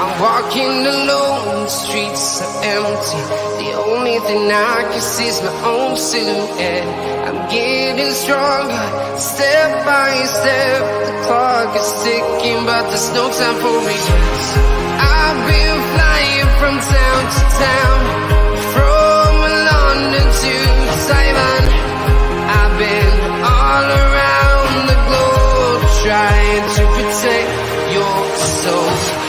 I'm walking alone, the streets are empty. The only thing I can see is my own silhouette. I'm getting stronger, step by step. The clock is ticking, but there's no time for regrets. I've been flying from town to town, from London to Taiwan. I've been all around the globe, trying to protect your soul.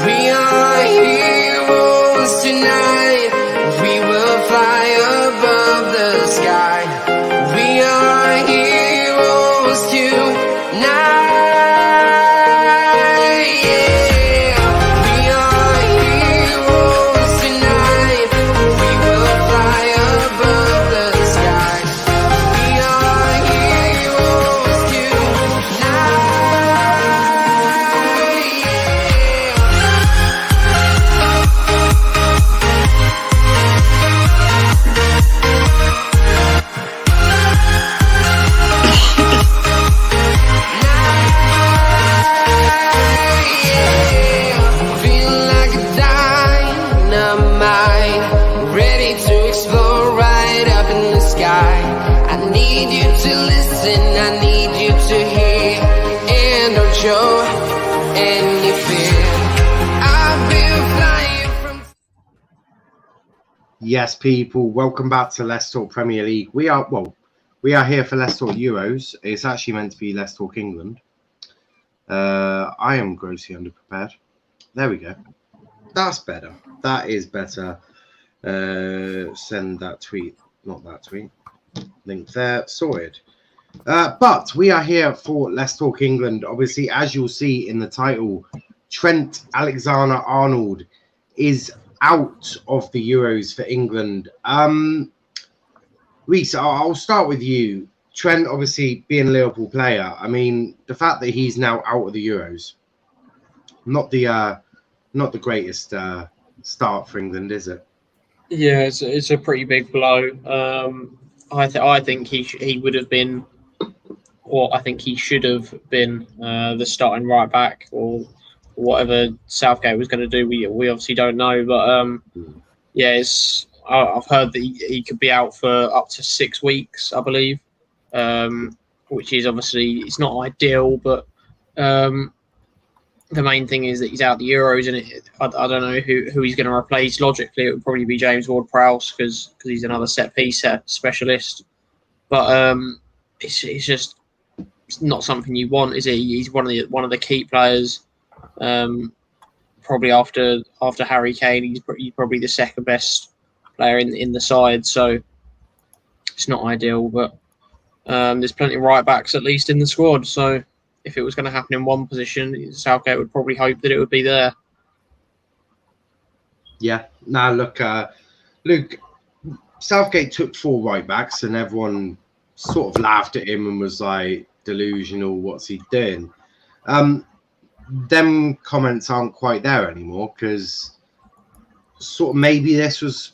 We are heroes tonight. We will fly above the sky. We are heroes tonight. Yeah. We are heroes tonight. We will fly above the sky. We are heroes tonight. Feel like a dynamite, ready to explode right up in the sky. I need you to listen, I need you to hear, and don't show any fear. I've been flying from... Yes, people, welcome back to Let's Talk Premier League. We are here for Let's Talk Euros. It's actually meant to be Let's Talk England. I am grossly underprepared. There we go. That's better. That is better. Send that tweet. Not that tweet. Link there. Sorted. But we are here for Let's Talk England. Obviously, as you'll see in the title, Trent Alexander-Arnold is out of the Euros for England. Reece, I'll start with you. Trent, obviously, being a Liverpool player, I mean, the fact that he's now out of the Euros, not the greatest start for England, is it? Yeah, it's a pretty big blow. I think he would have been, or I think he should have been the starting right back, or whatever Southgate was going to do. We obviously don't know, but yeah, I've heard that he could be out for up to 6 weeks, I believe, which is obviously it's not ideal, but the main thing is that he's out the Euros, and I don't know who he's going to replace. Logically, it would probably be James Ward-Prowse because he's another set piece specialist, but it's just not something you want, is it? He's one of the key players. Probably after Harry Kane, he's probably the second best player in the side, so it's not ideal, but there's plenty of right backs at least in the squad, so if it was going to happen in one position, Southgate would probably hope that it would be there. Yeah. Now look, Luke, Southgate took 4 right backs and everyone sort of laughed at him and was like, delusional, what's he doing? Them comments aren't quite there anymore because sort of maybe this was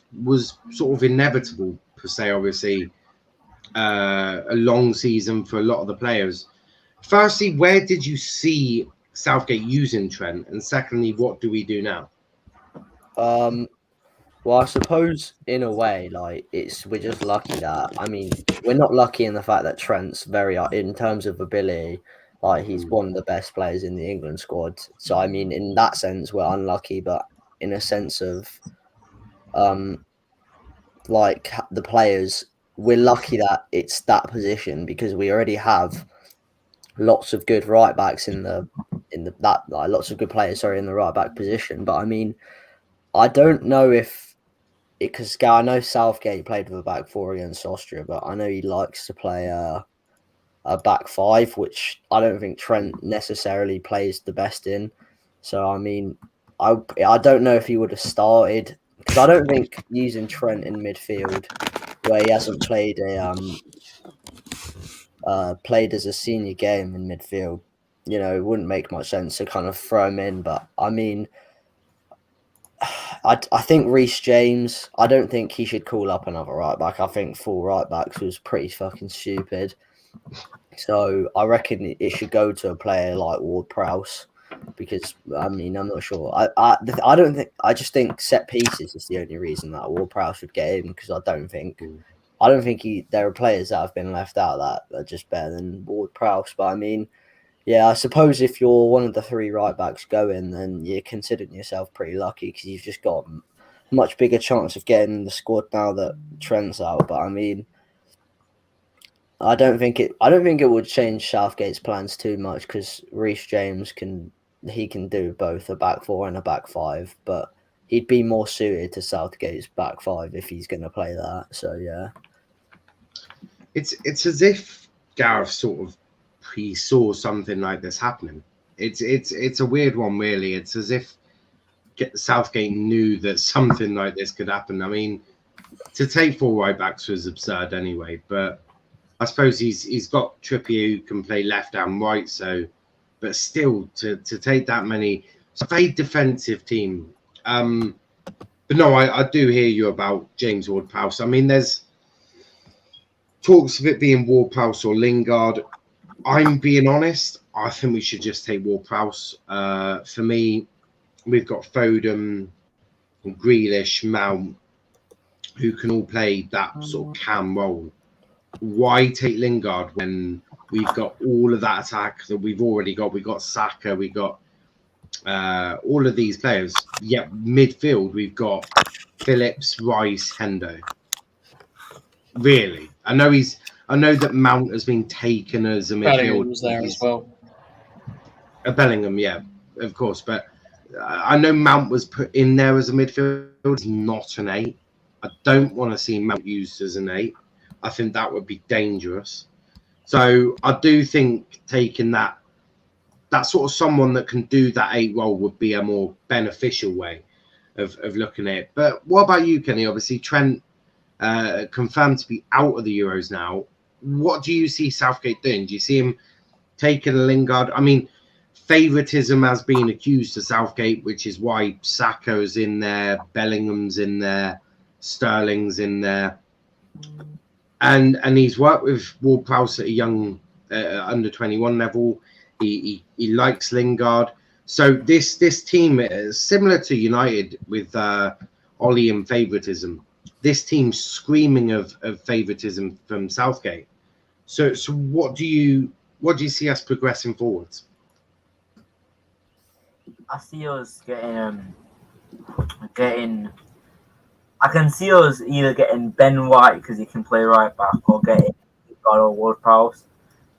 sort of inevitable per se. Obviously, a long season for a lot of the players. Firstly, where did you see Southgate using Trent, and secondly, what do we do now? Well, I suppose in a way, like we're just lucky that. I mean, we're not lucky in the fact that Trent's in terms of ability. Like he's one of the best players in the England squad. So I mean, in that sense, we're unlucky. But in a sense of, like the players, we're lucky that it's that position because we already have lots of good right backs lots of good players. Sorry, in the right back position. But I mean, I don't know because I know Southgate played with a back 4 against Austria, but I know he likes to play a back 5, which I don't think Trent necessarily plays the best in. So, I mean, I don't know if he would have started, because I don't think using Trent in midfield, where he hasn't played played as a senior game in midfield, it wouldn't make much sense to kind of throw him in. But, I mean, I think Reece James, I don't think he should call up another right back. I think 4 right backs was pretty fucking stupid. So I reckon it should go to a player like Ward-Prowse. because I mean I'm not sure. I don't think I just think set pieces is the only reason that Ward-Prowse should get in because I don't think there are players that have been left out that are just better than Ward-Prowse. But I mean, yeah, I suppose if you're one of the three right backs going, then you're considering yourself pretty lucky because you've just got a much bigger chance of getting in the squad now that Trent's out. But I mean, I don't think it would change Southgate's plans too much because Reece James can do both a back four and a back five, but he'd be more suited to Southgate's back five if he's going to play that. So yeah, it's as if Gareth sort of pre-saw something like this happening. It's a weird one, really. It's as if Southgate knew that something like this could happen. I mean, to take 4 right backs was absurd anyway, but I suppose he's got Trippier who can play left and right. So, but still, to take that many, it's a very defensive team. But no, I do hear you about James Ward-Prowse. I mean, there's talks of it being Ward-Prowse or Lingard. I'm being honest. I think we should just take Ward-Prowse. For me, we've got Foden, Grealish, Mount, who can all play that sort of cam role. Why take Lingard when we've got all of that attack that we've already got? We've got Saka, we've got all of these players. Yet midfield, we've got Phillips, Rice, Hendo. Really? I know that Mount has been taken as a midfield. Bellingham's there as well. Bellingham, yeah, of course. But I know Mount was put in there as a midfield. He's not an 8. I don't want to see Mount used as an 8. I think that would be dangerous. So I do think taking that sort of someone that can do that 8 role would be a more beneficial way of looking at it. But what about you, Kenny? Obviously, Trent confirmed to be out of the Euros now. What do you see Southgate doing? Do you see him taking a Lingard? I mean, favouritism has been accused to Southgate, which is why Saka's in there, Bellingham's in there, Sterling's in there. And he's worked with Ward-Prowse at a young under 21 level. He likes Lingard. So this team is similar to United with Ollie and favouritism. This team's screaming of favouritism from Southgate. So what do you see us progressing forwards? I see us getting. I can see us either getting Ben White because he can play right back, or getting Lingard or Ward-Prowse.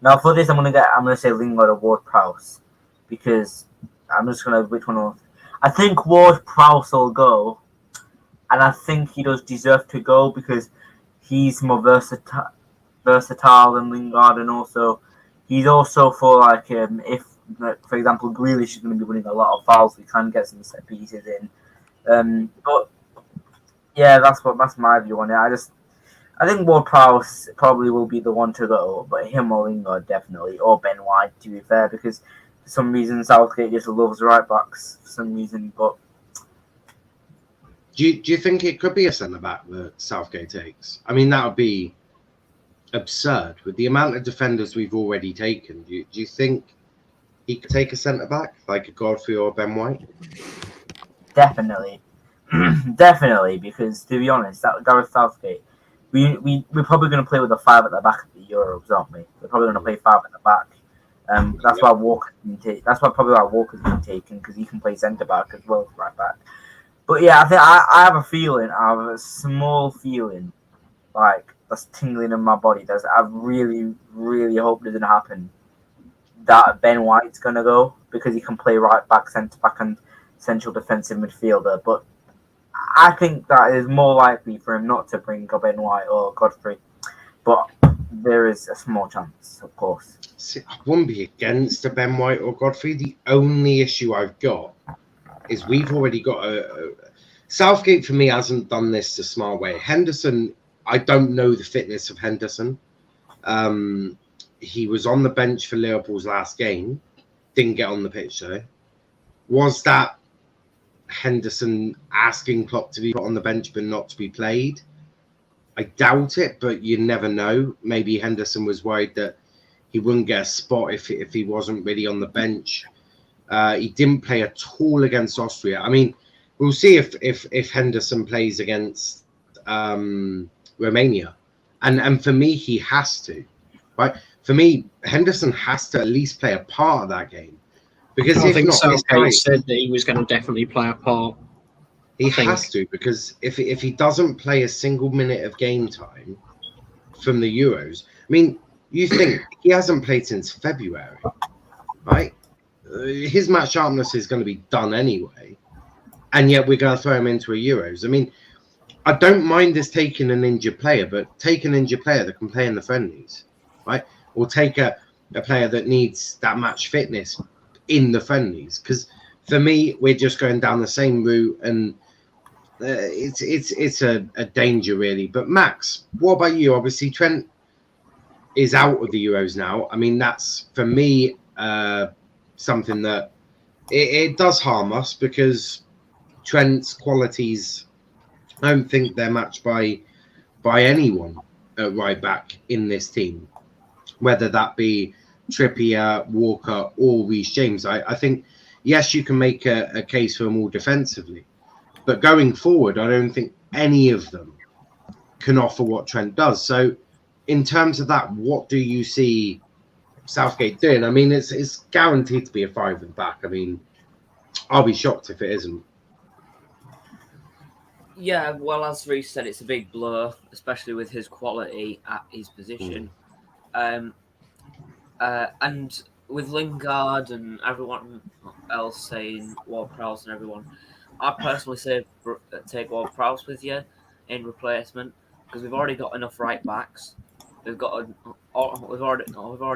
Now for this, I'm gonna say Lingard or Ward-Prowse because I'm just gonna which one. I think Ward-Prowse will go, and I think he does deserve to go because he's more versatile than Lingard, and also he's also for like if for example Grealish is going to be winning a lot of fouls, we can get some set pieces in. But yeah, that's my view on it. I think Ward-Prowse probably will be the one to go, but him or Lingard definitely, or Ben White to be fair, because for some reason Southgate just loves right backs for some reason. But do you think it could be a centre back that Southgate takes? I mean, that would be absurd with the amount of defenders we've already taken. Do you think he could take a centre back like a Godfrey or Ben White? Definitely. Definitely, because to be honest, that Gareth Southgate, we're probably going to play with a 5 at the back of the Euros, aren't we? We're probably going to play 5 at the back. That's why Walker's been taken. That's why probably why Walker's been taken, because he can play centre back as well as right back. But yeah, I think I have a feeling, I have a small feeling, like that's tingling in my body. I really, really hope doesn't happen. That Ben White's going to go because he can play right back, centre back, and central defensive midfielder. But I think that is more likely for him not to bring up Ben White or Godfrey. But there is a small chance, of course. See, I wouldn't be against a Ben White or Godfrey. The only issue I've got is we've already got Southgate for me hasn't done this the smart way. Henderson, I don't know the fitness of Henderson. He was on the bench for Liverpool's last game. Didn't get on the pitch though. Was that Henderson asking Klopp to be put on the bench but not to be played? I doubt it, but you never know. Maybe Henderson was worried that he wouldn't get a spot if he wasn't really on the bench. He didn't play at all against Austria. I mean, we'll see if Henderson plays against Romania, and for me, he has to, right? For me, Henderson has to at least play a part of that game, because I if think not, this Southgate guy, said that he was going to definitely play a part. he I think. has to, because if he doesn't play a single minute of game time from the Euros, I mean, you think he hasn't played since February, right? His match sharpness is going to be done anyway, and yet we're going to throw him into a Euros. I mean, I don't mind this taking an injured player, but take an injured player that can play in the friendlies, right? Or take a player that needs that match fitness in the friendlies. Because for me, we're just going down the same route, and it's a danger, really. But Max, what about you? Obviously, Trent is out of the Euros now. I mean, that's, for me, something that it does harm us, because Trent's qualities, I don't think they're matched by anyone at right back in this team, whether that be Trippier, Walker, or Reece James. I think, yes, you can make a case for them all defensively, but going forward, I don't think any of them can offer what Trent does. So in terms of that, what do you see Southgate doing? I mean, it's guaranteed to be a 5 at the back. I mean, I'll be shocked if it isn't. Yeah, well, as Reece said, it's a big blow, especially with his quality at his position. And with Lingard and everyone else saying Ward-Prowse and everyone, I personally say take Ward-Prowse with you in replacement, because we've already got enough right backs. We've already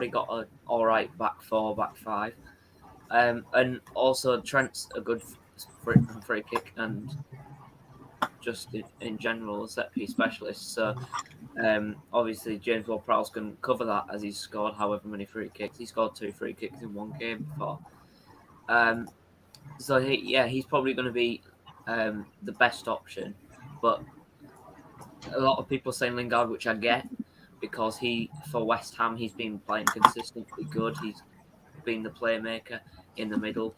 got an all right back 4, back 5, and also Trent's a good free kick and just in general a set piece specialist. So obviously James Ward-Prowse can cover that, as he's scored however many free kicks. He scored 2 free kicks in one game before. So he's probably going to be the best option. But a lot of people saying Lingard, which I get, because for West Ham he's been playing consistently good. He's been the playmaker in the middle.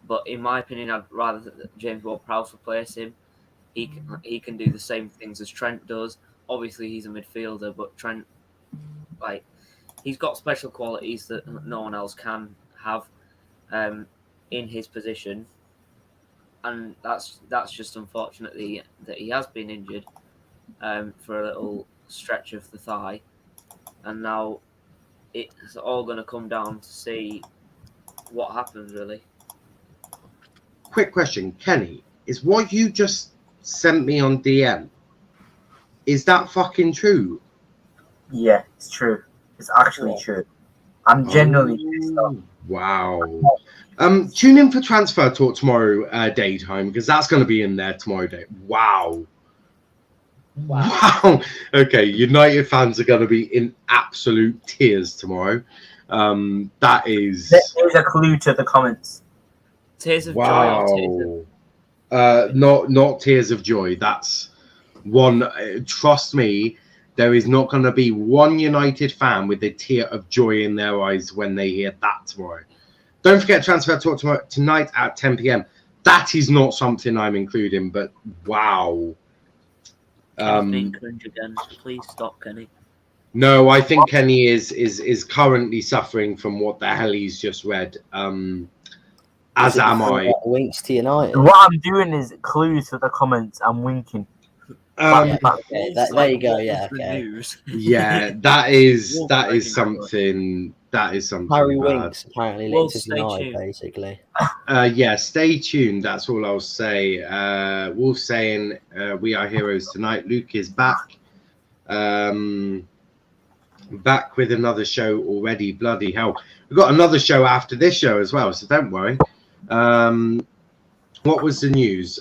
But in my opinion, I'd rather that James Ward-Prowse replace him. He can do the same things as Trent does. Obviously, he's a midfielder, but Trent, he's got special qualities that no one else can have in his position, and that's just unfortunately that he has been injured for a little stretch of the thigh, and now it's all going to come down to see what happens, really. Quick question, Kenny, is what you just sent me on DM, is that fucking true? Yeah, it's true. It's actually true. I'm genuinely pissed off. Wow. Tune in for Transfer Talk tomorrow daytime, because that's going to be in there tomorrow day. Wow. Okay, United fans are going to be in absolute tears tomorrow. That is... There's a clue to the comments. Tears of joy or tears of... not tears of joy. That's one. Trust me, there is not going to be one United fan with a tear of joy in their eyes when they hear that tomorrow. Don't forget Transfer Talk tonight at 10 p.m. That is not something I'm including, but wow. Kenny's cringe again. Please stop, Kenny. No, I think Kenny is currently suffering from what the hell he's just read. As am I. Winks to United. What I'm doing is clues to the comments. I'm winking. There you go. Yeah, okay. Yeah, that is something. That is something. Harry bad. Winks apparently linked to United, basically. Yeah, stay tuned. That's all I'll say. Wolf saying we are heroes tonight. Luke is back. Back with another show already. Bloody hell. We've got another show after this show as well, so don't worry. What was the news?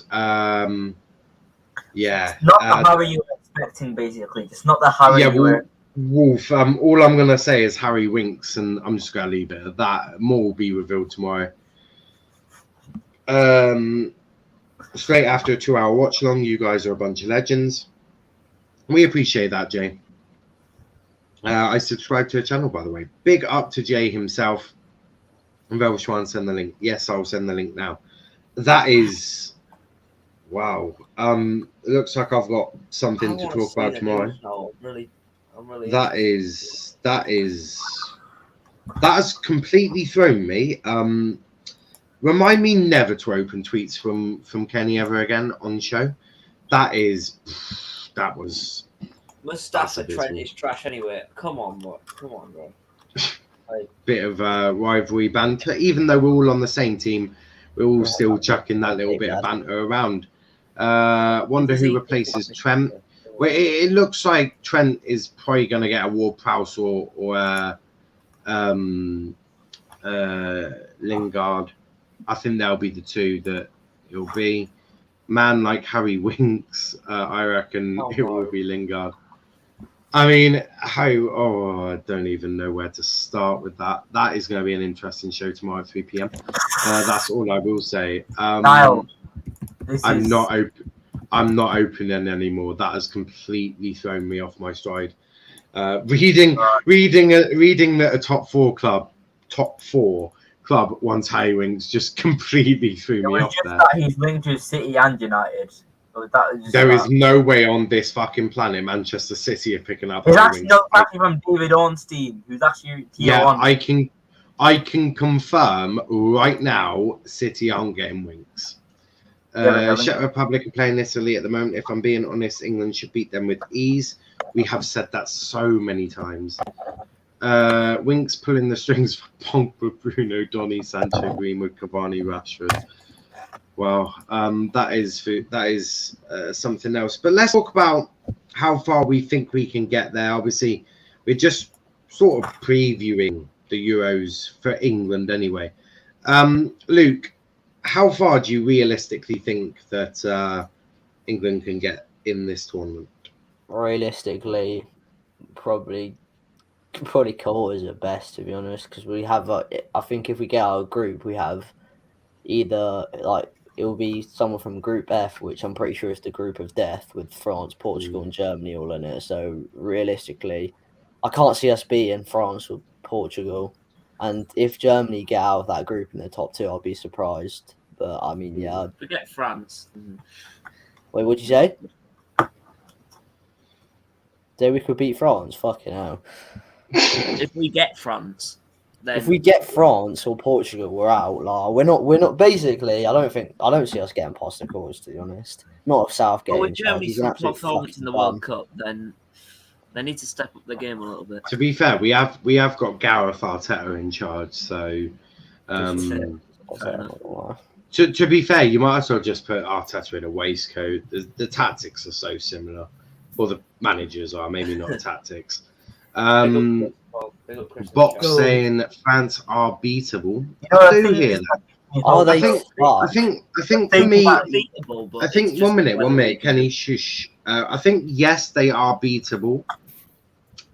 Yeah. Not the Harry you were expecting, basically. It's not the Harry you were... Wolf, all I'm going to say is Harry Winks, and I'm just going to leave it at that. More will be revealed tomorrow. Straight after a 2-hour watch along, you guys are a bunch of legends. We appreciate that, Jay. I subscribe to a channel, by the way. Big up to Jay himself. Velshwan, send the link. Yes, I'll send the link now. That is, wow. It looks like I've got something to talk about tomorrow. I'm really. That has completely thrown me. Remind me never to open tweets from Kenny ever again on show. That was Mustafa Trent is trash anyway. Come on, bro. Bit of rivalry banter. Even though we're all on the same team, we're all still chucking that little bit of banter around. Wonder who replaces Trent. Well, it looks like Trent is probably going to get a Ward-Prowse or Lingard. I think they'll be the two that it'll be. Man like Harry Winks, I reckon it will be Lingard. I mean, I don't even know where to start with that. That is going to be an interesting show tomorrow at 3 p.m. That's all I will say. Niall, I'm not opening anymore. That has completely thrown me off my stride. Reading that a top four club wants Harry Winks just completely threw me off there. That he's linked to City and United. There is no way on this fucking planet Manchester City are picking up. It's actually from David Ornstein, who's actually tier 1. I can confirm right now City aren't getting Winks. Czech Republic are playing Italy at the moment. If I'm being honest, England should beat them with ease. We have said that so many times. Winks pulling the strings for Pogba, Bruno, Donny, Sancho, Greenwood, Cavani, Rashford. Well, that is something else. But let's talk about how far we think we can get there. Obviously, we're just sort of previewing the Euros for England anyway. Luke, how far do you realistically think that England can get in this tournament? Realistically, probably quarters at best, to be honest, because we have. I think if we get our group, we have either it will be someone from Group F, which I'm pretty sure is the group of death with France, Portugal, and Germany all in it. So realistically, I can't see us beating France or Portugal. And if Germany get out of that group in the top two, I'll be surprised. But I mean, yeah. Forget France. Wait, what'd you say? Say we could beat France? Fucking hell. If we get France. Then... If we get France or Portugal, we're out. We're not. Basically, I don't see us getting past the quarters, to be honest. Not if Southgate. But with Germany's performance in the World Cup, then they need to step up the game a little bit. To be fair, we have got Gareth Arteta in charge, so to be fair, you might as well just put Arteta in a waistcoat. The tactics are so similar, or the managers are, maybe not the tactics. Box saying France are beatable. I do hear that. I think for me, I think one minute, Kenny, shush. I think yes, they are beatable,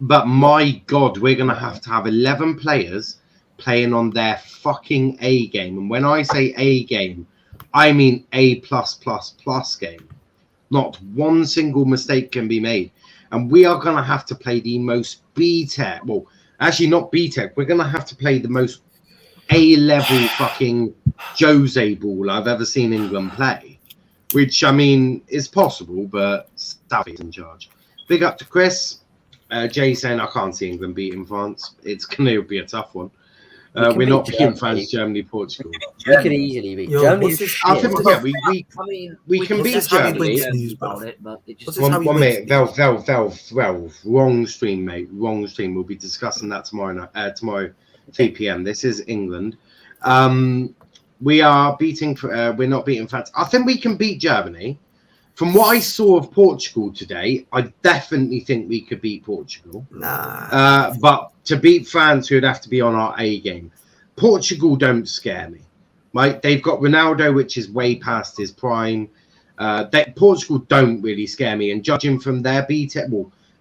but my God, we're gonna have to have 11 players playing on their fucking A game, and when I say A game, I mean A+++ game. Not one single mistake can be made. And we are going to have to play the most B-Tech. Well, actually not B-Tech. We're going to have to play the most A-level fucking Jose ball I've ever seen England play. Which, I mean, is possible, but Southgate's in charge. Big up to Chris. Jay saying, I can't see England beating France. It's going to be a tough one. We're not beating France, Germany, Portugal. We could easily beat Germany. I think we can beat Germany. One minute, Vel, wrong stream, mate. Wrong stream. We'll be discussing that tomorrow 3 p.m. This is England. We are beating. We're not beating France. I think we can beat Germany. From what I saw of Portugal today, I definitely think we could beat Portugal. But to beat France, we'd have to be on our A game. Portugal don't scare me. Right? They've got Ronaldo, which is way past his prime. Portugal don't really scare me. And judging from their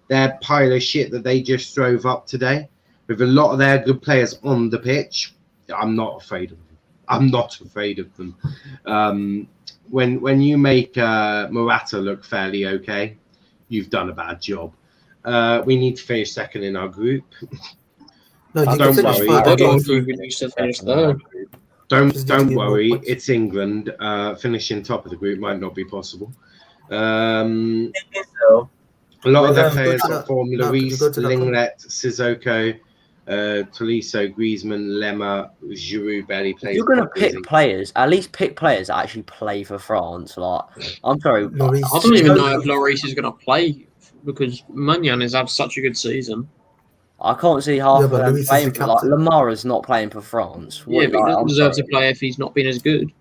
their pile of shit that they just drove up today, with a lot of their good players on the pitch, I'm not afraid of them. I'm not afraid of them. When you make Morata look fairly okay, you've done a bad job. We need to finish second in our group. No, you I can don't finish worry. third I and go don't through. even used to finish third. Don't Just need to get more worry. points. It's England. Finishing top of the group might not be possible. A So, lot of With, their um, players go to got that- form. no, can you Lloris, go to that comment? Linglet, Sissoko, Tolisso, Griezmann, Lemma, Giroud barely If plays. you're going to Pogba's pick players, at least pick players that actually play for France. Like, I'm sorry, Lloris. I don't even Sissoko. know if Lloris is going to play because Magnan has had such a good season. I can't see half Yeah, of but them Lloris is playing the for. Like, captain. Lamara's not playing for France. Yeah, but he doesn't I'm deserve sorry. to play if he's not been as good.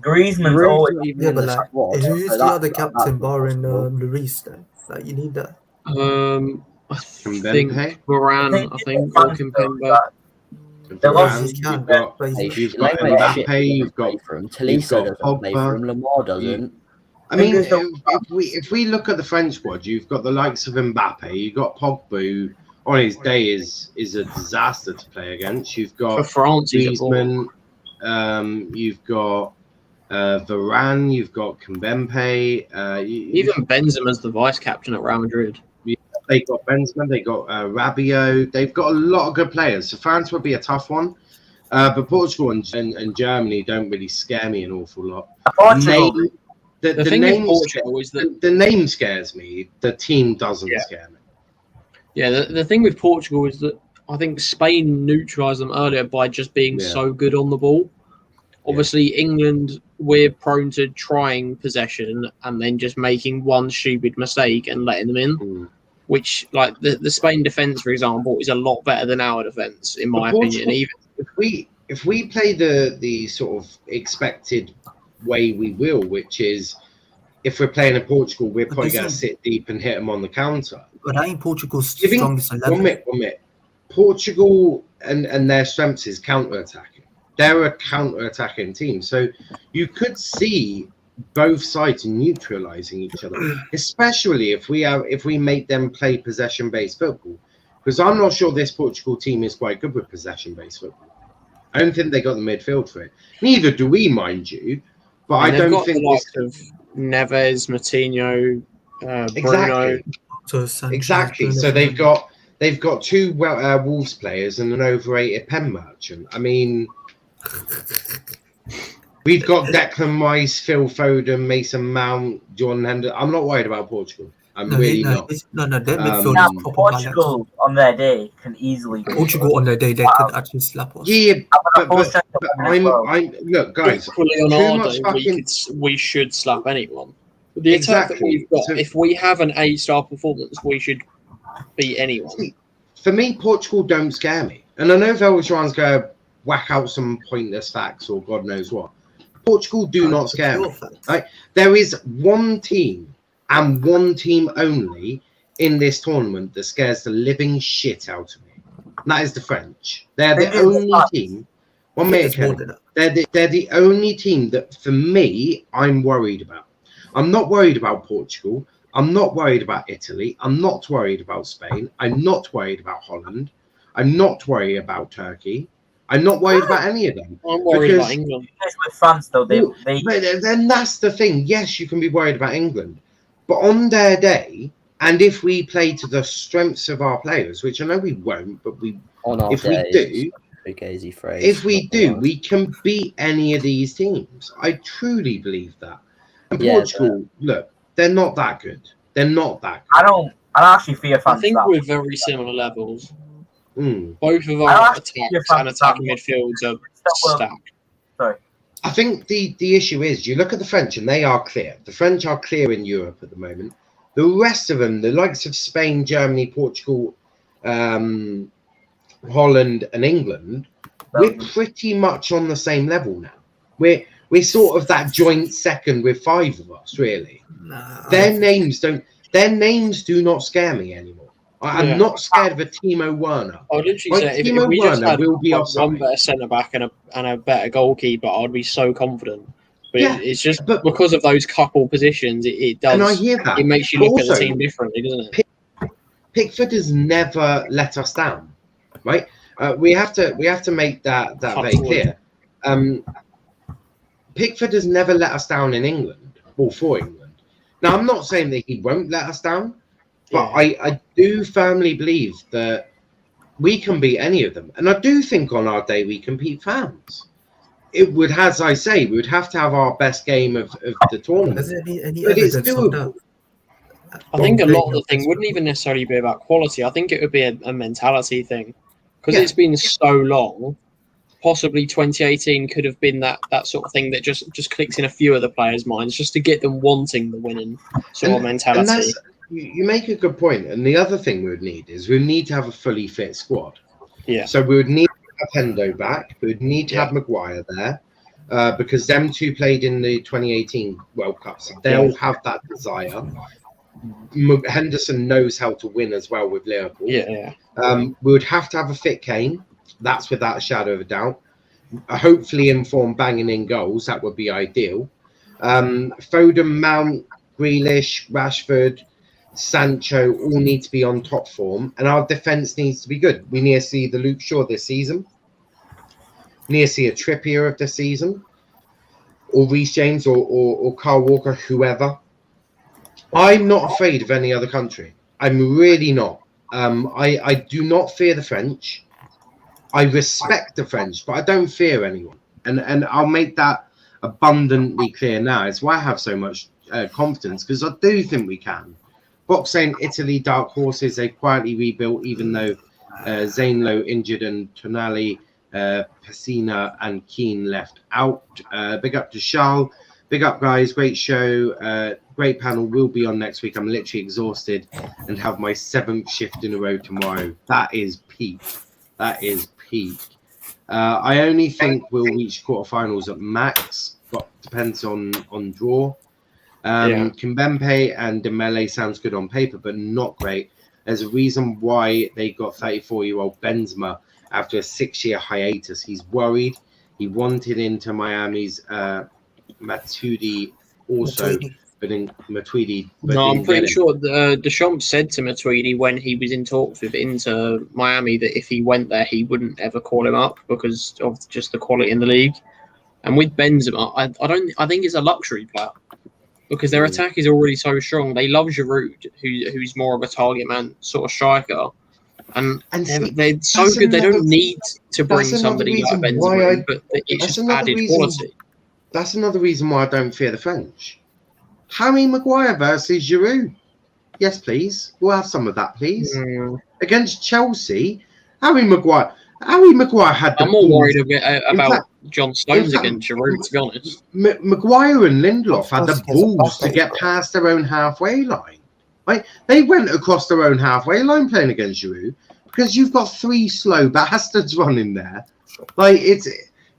Griezmann's Giroud's always not even Yeah, in but the like, squad. who's so the other that's captain not barring possible. Lloris then? Like, you need that. I think Kimpembe? Varane, I think, or Kimpembe. They lost Varane, his Varane, you've got but Hey, he's- you've got Lemma is shit, Mbappe, you've doesn't play got for him. you've Tolisso got doesn't play for Pogba. him. Lamar doesn't. I mean, Fingers up. if we look at the French squad, you've got the likes of Mbappe, you've got Pogba, who on his day is a disaster to play against. You've For got France, he's a ball. Griezmann, you've got Varane, you've got Kimpembe. Even Benzema's the vice captain at Real Madrid. They got Benzema, they got Rabiot. They've got a lot of good players. So France would be a tough one. But Portugal and Germany don't really scare me an awful lot. Portugal. The thing with name Portugal is that the name scares me. The team doesn't Yeah. scare me. the thing with Portugal is that I think Spain neutralised them earlier by just being Yeah. so good on the ball. Obviously, England, we're prone to trying possession and then just making one stupid mistake and letting them in. Mm. Which, like the Spain defence, for example, is a lot better than our defence, in my But opinion. Portugal- Even If we play the sort of expected way we will, which is if we're playing in Portugal, we're probably going to sit deep and hit them on the counter. But that ain't Portugal's Giving- strongest 11. One minute. Portugal and their strengths is counter-attacking. They're a counter-attacking team. So you could see both sides neutralizing each other, especially if we make them play possession-based football. Because I'm not sure this Portugal team is quite good with possession-based football. I don't think they got the midfield for it. Neither do we, mind you. But I they've don't got think the likes of Neves, Matinho, Bruno. exactly. Sanchez, Exactly. Bruno So Fernandes. they've got two Wolves players and an overrated pen merchant. I mean, we've got Declan Rice, Phil Foden, Mason Mount, Jordan Henderson. I'm not worried about Portugal. I'm really not. No, their midfield Now, is proper Portugal on their day can easily. Portugal on their day, they could actually slap us. Yeah, I'm but I'm I'm look, guys. Equally on too our much day, fucking- we should slap anyone. The attack that Exactly. we've got, So- if we have an A-star performance, we should beat anyone. For me, Portugal don't scare me. And I know Velvetran's going to whack out some pointless facts or God knows what. Portugal do not scare me. Right? There is one team and one team only in this tournament that scares the living shit out of me. And that is the French. They're the only team. One minute, Kenny. They're the only team that, for me, I'm worried about. I'm not worried about Portugal. I'm not worried about Italy. I'm not worried about Spain. I'm not worried about Holland. I'm not worried about Turkey. I'm not worried about any of them. I'm worried Because- about England. with France though. They But then that's the thing. Yes, you can be worried about England. But on their day, and if we play to the strengths of our players, which I know we won't, but On our if we day, do, big easy phrase. if we not do, the word. we can beat any of these teams. I truly believe that. And Yeah, Portugal, look, they're not that good. They're not that I don't actually fear I France. think that. we're very similar levels. good. Both of I our actually fear attacks France and attacking that. midfields are Well, stacked. I think the issue is you look at the French and they are clear. The French are clear in Europe at the moment. The rest of them, the likes of Spain, Germany, Portugal, Holland, and England, we're pretty much on the same level now. We're sort of that joint second with five of us, really. Their names do not scare me anymore. I'm Yeah. not scared of a Timo Werner. I would literally Like, say if Timo we just Werner had will be one offside. better centre back and a better goalkeeper, I'd be so confident. But Yeah, it's just but- because of those couple positions, it does. And I hear that. It makes you But look at the also, team differently, doesn't it? Pickford has never let us down, right? We have to make that very clear. Pickford has never let us down in England or for England. Now, I'm not saying that he won't let us down, but Yeah. I do firmly believe that we can beat any of them. And I do think on our day we can beat fans. It would, as I say, we would have to have our best game of the tournament. Is there any But it's evidence of that? doable. I think a lot of the thing wouldn't even necessarily be about quality. I think it would be a mentality thing because it's been so long. Possibly 2018 could have been that sort of thing that just clicks in a few of the players' minds just to get them wanting the winning sort of mentality. You make a good point. And the other thing we would need is we need to have a fully fit squad. Yeah. So we would need to have Hendo back. We would need to have Maguire there because them two played in the 2018 World Cup. So they'll have that desire. Henderson knows how to win as well with Liverpool. We would have to have a fit Kane. That's without a shadow of a doubt. Hopefully in form, banging in goals. That would be ideal. Foden, Mount, Grealish, Rashford, Sancho all need to be on top form. And our defence needs to be good. We need to see the Luke Shaw this season. We need to see a Trippier of the season. Or Reece James or Kyle Walker, whoever. I'm not afraid of any other country. I'm really not. I do not fear the French. I respect the French, but I don't fear anyone. And I'll make that abundantly clear now. It's why I have so much confidence, because I do think we can. Box saying Italy, dark horses, they quietly rebuilt, even though Zainlo injured and Tonali, Pessina and Keane left out. Big up to Charles. Big up, guys. Great show. Great panel. Will be on next week. I'm literally exhausted and have my 7th shift in a row tomorrow. That is peak. That is peak. I only think we'll reach quarterfinals at max, but depends on draw. Kimpembe and Dembele sounds good on paper, but not great. There's a reason why they got 34-year-old Benzema after a 6-year hiatus. He's worried. He wanted into Miami's Matuidi also, but in Matuidi. No, I'm pretty sure Deschamps said to Matuidi when he was in talks with Inter Miami that if he went there, he wouldn't ever call him up because of just the quality in the league. And with Benzema, I think it's a luxury player because their attack is already so strong. They love Giroud, who's more of a target man sort of striker. And they're so good, they don't need to bring somebody like Benzema, but it's just added quality. That's another reason why I don't fear the French. Harry Maguire versus Giroud. Yes, please. We'll have some of that, please. Against Chelsea, Harry Maguire had the I'm more balls. worried about John Stones against Giroud, to be honest. Maguire and Lindelof had the balls to get past their own halfway line. Right? They went across their own halfway line playing against Giroud because you've got 3 slow bastards running there. Like, it's...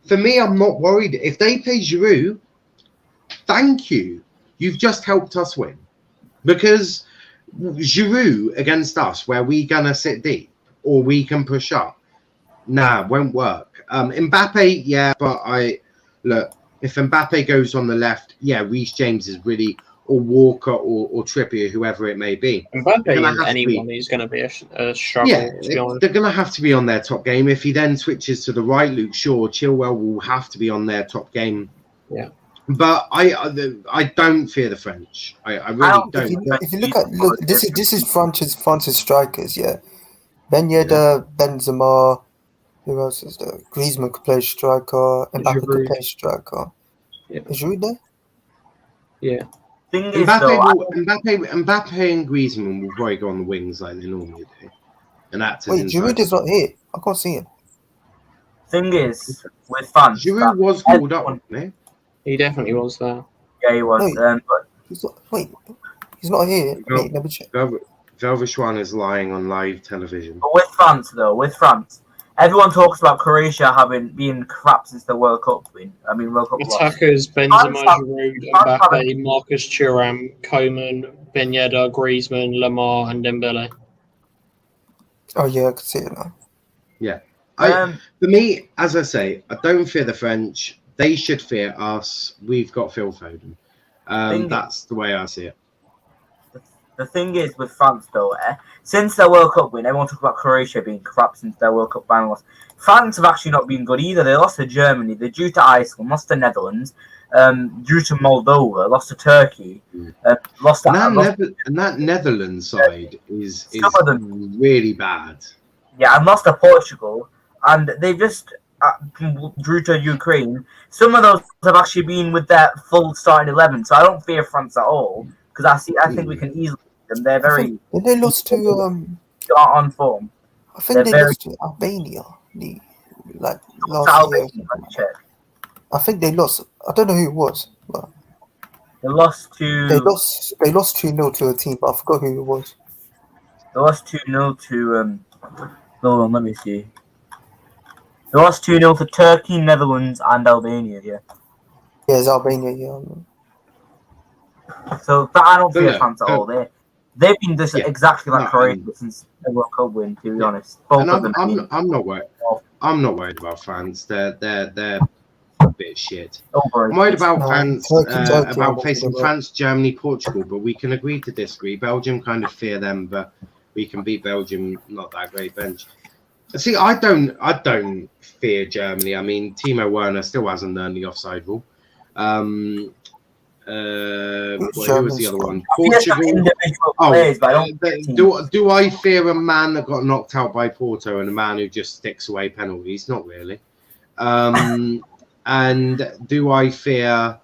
For me, I'm not worried. If they play Giroud, thank you. You've just helped us win. Because Giroud against us, where we going to sit deep or we can push up, won't work. Mbappe, yeah, but look, if Mbappe goes on the left, Reece James is really, or Walker or Trippier, whoever it may be. Mbappe is anyone who's going to be a struggle. Yeah, to be honest. They're going to have to be on their top game. If he then switches to the right, Luke Shaw, Chilwell will have to be on their top game. Yeah. But I don't fear the French. I really don't. If you look, this is France's strikers, yeah. Ben Yedder, Benzema, who else is there? Griezmann could play striker, Mbappe could play striker. Yeah. Is Giroud there? Yeah. Mbappe and Griezmann will probably go on the wings like they normally do. And that's Wait, Giroud is not here. I can't see him. Thing is, with fans, Giroud was called up, wasn't he? He definitely was there. Yeah, he was. But He's not here. Wait, let me check. Velvishwan is lying on live television. But with France, everyone talks about Croatia being crap since the World Cup win. World Cup loss. Attackers: Benzema, Giroud, Mbappe, Marcus Thuram, Coman, Ben Yedder, Griezmann, Lamar, and Dembele. Oh yeah, I can see it now. Yeah. For me, as I say, I don't fear the French. They should fear us. We've got Phil Foden. That's the way I see it. The thing is with France, though, since their World Cup win, everyone talks about Croatia being crap since their World Cup final loss. France have actually not been good either. They lost to Germany, they drew to Iceland, lost to Netherlands, drew to Moldova, lost to Turkey, lost to... And that Netherlands side is really bad. Yeah, and lost to Portugal, and they just drew to Ukraine. Some of those have actually been with their full starting 11, so I don't fear France at all because I think we can easily beat them. They're very Did they lost to on form. I think They're they very lost to Albania like to last year. Albania. Let me check. I think they lost. I don't know who it was, but They lost to they lost 2-0 to a team, but I forgot who it was. They lost 2-0 to hold on, let me see. They lost 2-0 to Turkey, Netherlands, and Albania. Yeah. Yeah, it's Albania. Yeah. So but I don't fear look, France at all. They've been just Yeah. exactly like No, Croatia since the World Cup win. To be Yeah. honest, both And of them. I'm not worried. I'm not worried about France. They're a bit shit. Over. I'm worried about No, France, Turkey, about I'm facing worried about. France, Germany, Portugal, but we can agree to disagree. Belgium kind of fear them, but we can beat Belgium. Not that great bench. See, I don't fear Germany. I mean, Timo Werner still hasn't learned the offside rule. Who was the other one? Portugal. Players, but I don't Do I fear a man that got knocked out by Porto and a man who just sticks away penalties? Not really. And do I fear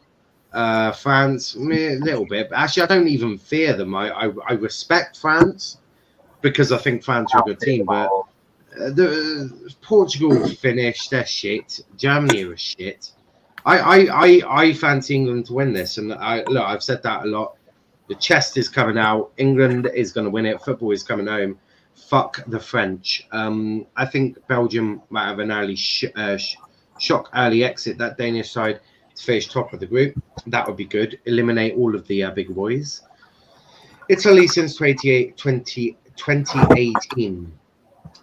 France? A little bit. But actually, I don't even fear them. I respect France because I think France are a good team. But Portugal finished. They're shit. Germany are shit. I fancy England to win this, and I've said that a lot. The chest is coming out. England is going to win it. Football is coming home. Fuck the French. I think Belgium might have an early shock early exit. That Danish side to finish top of the group. That would be good. Eliminate all of the big boys. Italy since 2018.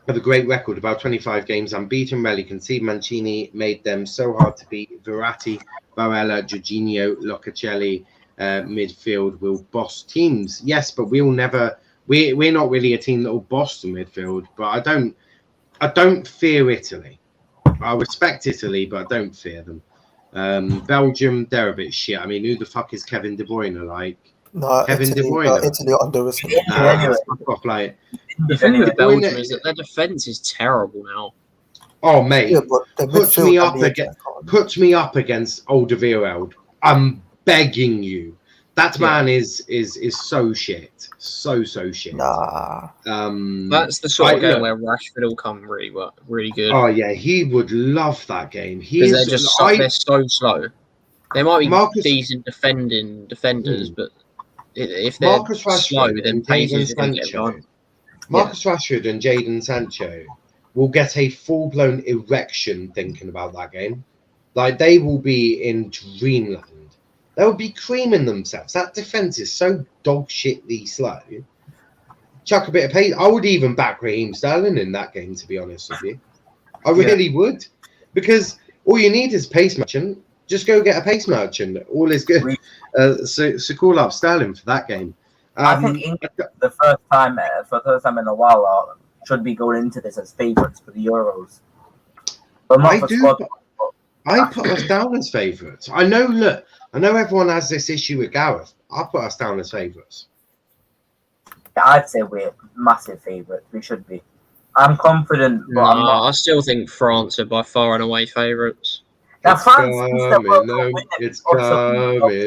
Have a great record, about 25 games unbeaten, rarely conceded. Mancini made them so hard to beat. Verratti, Barella, Jorginho, Locatelli, midfield will boss teams. Yes, but we're not really a team that will boss the midfield. But I don't fear Italy. I respect Italy, but I don't fear them. Belgium, they're a bit shit. I mean, who the fuck is Kevin De Bruyne like? No, Kevin De Italy, Bruyne. Italy are underestimated. Fuck like. The thing with Anyway, Belgium is that their defense is terrible now. Oh mate, Yeah, but the puts midfield me and up the against attack aren't. puts me up against Alderweireld. I'm begging you. That man is so shit, so shit. Nah. That's the sort of game where Rashford will come really good. Oh yeah, he would love that game. Because they're so slow. They might be decent defenders, but if they're Marcus slow, Rashford then and pace Jadon is going to get Sancho. done. Marcus Rashford and Jadon Sancho will get a full-blown erection thinking about that game. Like they will be in dreamland. They will be creaming themselves. That defense is so dog shitly slow. Chuck a bit of pace. I would even back Raheem Sterling in that game, to be honest with you. I really would, because all you need is pace merchant. Just go get a pace merchant. All is good. So call up Sterling for that game. I think England, the first time in a while, should be going into this as favourites for the Euros. But not for squad. I put us down as favourites. I know. Look, I know everyone has this issue with Gareth. I put us down as favourites. I'd say we're massive favourites. We should be. I'm confident, but I'm not. I still think France are by far and away favourites. Now, It's France coming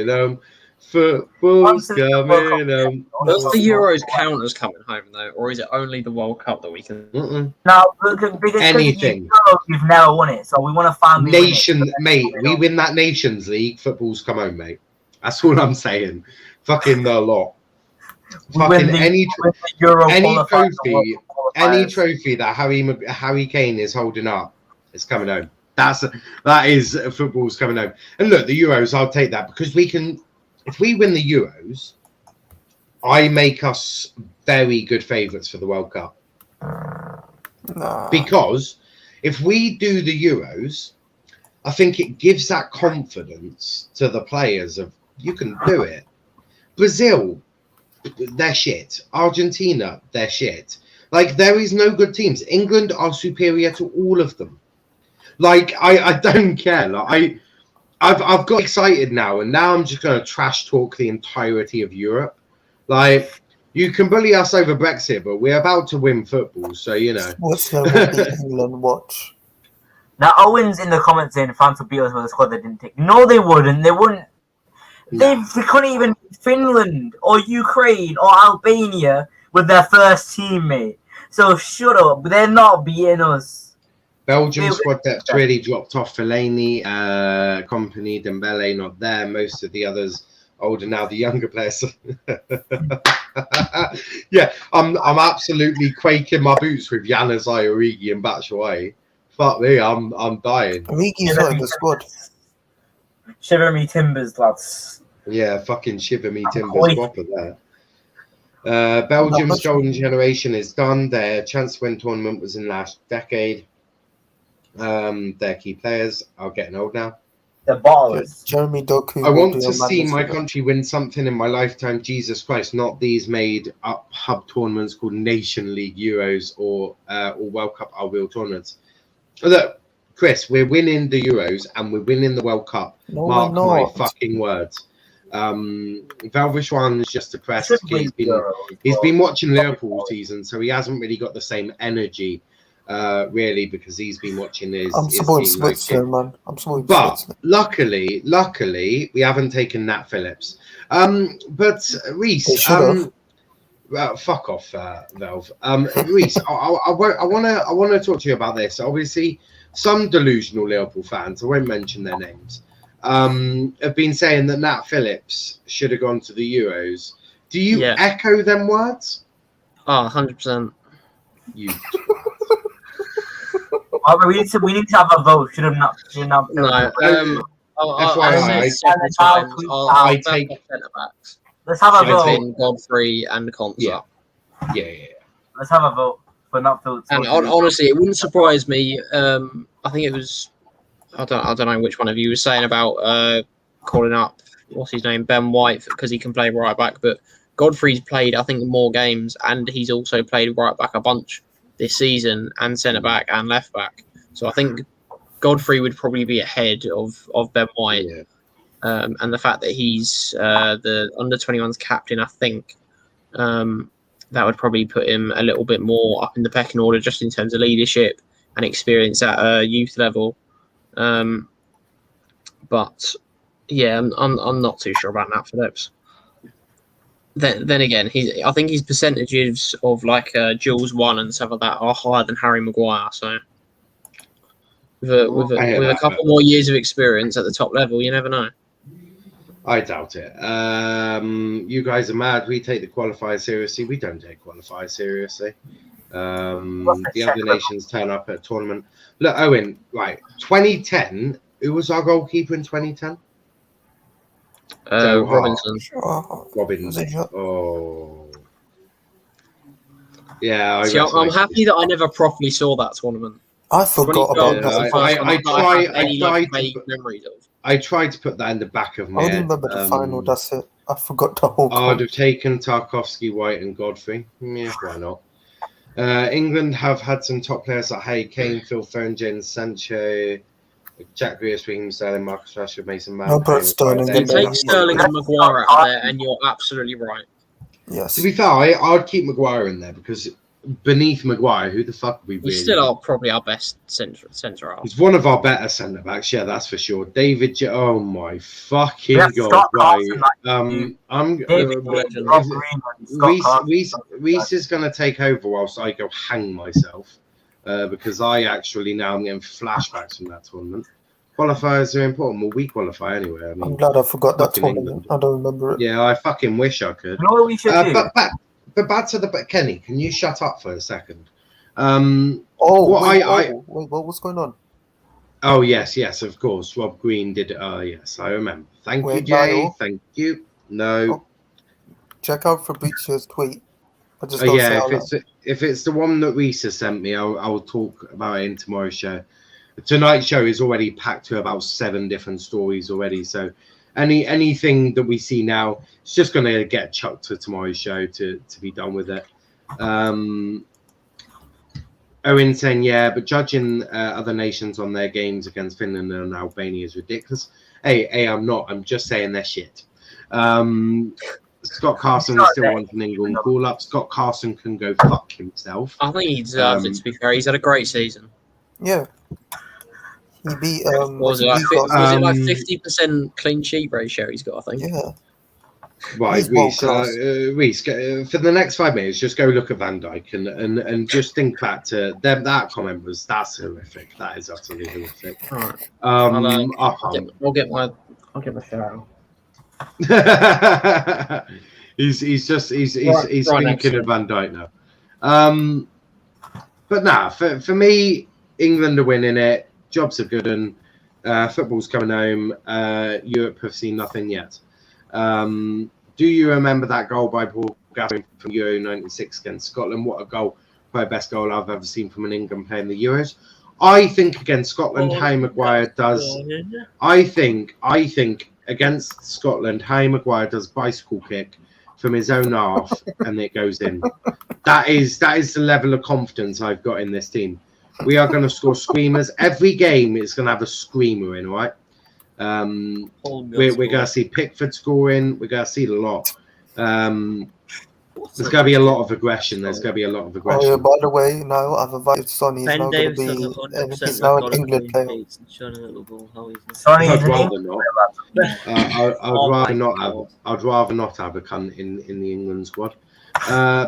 home. Football's coming home. Does the Euros count as coming home though, or is it only the World Cup that we can? No, because anything. You've never won it, so we want to finally mate. We win that Nations League. Football's come home, mate. That's all I'm saying. Fucking the lot. Fucking any trophy that Harry Kane is holding up is coming home. That is football's coming home. And look, the Euros, I'll take that because we can. If we win the Euros, I make us very good favourites for the World Cup. Nah. Because if we do the Euros, I think it gives that confidence to the players of you can do it. Brazil, they're shit. Argentina, they're shit. Like there is no good teams. England are superior to all of them. Like I don't care. Like I've got excited now, and now I'm just going to trash talk the entirety of Europe. Like You can bully us over Brexit, but we're about to win football, so you know. Switzerland will beat England. Watch. Now, Owen's in the comments saying France will beat us with a squad they didn't take. No, they wouldn't. They wouldn't. They couldn't even beat Finland or Ukraine or Albania with their first teammate. So shut up. They're not beating us. Belgium squad depth really dropped off. Fellaini, Company, Dembele not there. Most of the others older now. The younger players. Yeah, I'm absolutely quaking my boots with Januzaj, Origi, and Batshuayi. Fuck me, I'm dying. Origi's not in the squad. Shiver me timbers, lads. Yeah, fucking shiver me timbers proper there. Belgium's golden generation is done. Their chance to win tournament was in last decade. Their key players are getting old now. The ballers. Jeremy Doku. I want to see my country win something in my lifetime. Jesus Christ, not these made up hub tournaments called Nation League Euros or World Cup are real tournaments. Look, Chris, we're winning the Euros and we're winning the World Cup. No, Mark my not. fucking words. Valvishwan is just depressed. He's been watching Liverpool season, so he hasn't really got the same energy. Really, because he's been watching his. I'm supporting Switzerland, man. I'm supporting Switzerland. Luckily, we haven't taken Nat Phillips. But Reese, well, fuck off, Velv. Reese, I want to talk to you about this. Obviously, some delusional Liverpool fans, I won't mention their names, have been saying that Nat Phillips should have gone to the Euros. Do you echo them words? Oh, 100%. You. We need to have a vote. Should have not. No. FYI, I take centre backs. Let's have a vote. Between Godfrey and Konsa. Yeah. Let's have a vote for not Phillips. And honestly, it wouldn't surprise me. I think it was. I don't know which one of you was saying about calling up what's his name, Ben White, because he can play right back. But Godfrey's played, I think, more games, and he's also played right back a bunch this season, and centre back and left back. So I think Godfrey would probably be ahead of Ben White. Yeah. And the fact that he's the under-21s captain, I think that would probably put him a little bit more up in the pecking order, just in terms of leadership and experience at a youth level. But yeah, I'm not too sure about Nat Phillips. Then again, I think his percentages of like Jules 1 and stuff like that are higher than Harry Maguire. So with a couple more years of experience at the top level, you never know. I doubt it. You guys are mad. We take the qualifier seriously. We don't take qualifiers seriously. The other nations turn up at a tournament. Look, Owen, right, 2010, who was our goalkeeper in 2010? Robinson. Robinson. Oh. Yeah. I'm happy that I never properly saw that tournament. I forgot about that. I tried to put that in the back of my head. I only remember the final, that's it. I forgot the whole I'd have taken Tarkovsky, White and Godfrey. Yeah, why not? England have had some top players like Harry Kane, Phil Foden, Jadon Sancho, Jack Grealish, Raheem Sterling, Marcus Rashford, Mason Mount. No, Brett Sterling. Then take Sterling and Maguire out there, and you're absolutely right. Yes. To be fair, I'd keep Maguire in there because beneath Maguire, who the fuck are we really? He's still probably our best centre half. He's one of our better centre backs, yeah, that's for sure. David, oh my fucking god! Right, Reese is going to take over whilst I go hang myself because I actually now am getting flashbacks from that tournament. Qualifiers are important. Well, we qualify anyway. I mean, I'm glad I forgot that tournament. England. I don't remember it. Yeah, I fucking wish I could. You know what we should do? But back to the Kenny. Can you shut up for a second? Wait, what was going on? Oh yes, of course. Rob Green did. Yes, I remember. Thank you, Jay. Niall. Thank you. No. Oh, check out Fabrizio's tweet. I just if it's the one that Reese has sent me, I'll talk about it in tomorrow's show. Tonight's show is already packed to about 7 different stories already. So anything that we see now, it's just going to get chucked to tomorrow's show to be done with it. Owen saying, yeah, but judging other nations on their games against Finland and Albania is ridiculous. Hey, I'm not. I'm just saying they're shit. Scott Carson is still wanting England call up. Scott Carson can go fuck himself. I think he deserves it, to be fair. He's had a great season. Yeah. He beat Was it like, was it like 50% clean sheet ratio he's got, I think? Yeah. Right, He's world Reece, for the next 5 minutes, just go look at Van Dijk and just think back to them. That comment that's horrific. That is utterly horrific. All right. I'll get my shout out. he's right thinking of Van Dijk now. But nah, for me, England are winning it. Jobs are good, and football's coming home. Europe have seen nothing yet. Do you remember that goal by Paul Gascoigne from Euro 96 against Scotland? What a goal. Probably the best goal I've ever seen from an England player in the Euros. I think against Scotland, Harry Maguire does. I think against Scotland, Harry Maguire does bicycle kick from his own half, and it goes in. That is the level of confidence I've got in this team. We are going to score screamers. Every game is going to have a screamer in, right? We're going to see Pickford scoring. We're going to see a lot. There's going to be a lot of aggression. Oh, yeah, by the way, now I've invited Sonny. He's now going to be. He's now an England player. Sonny, I'd rather not have a cunt in the England squad.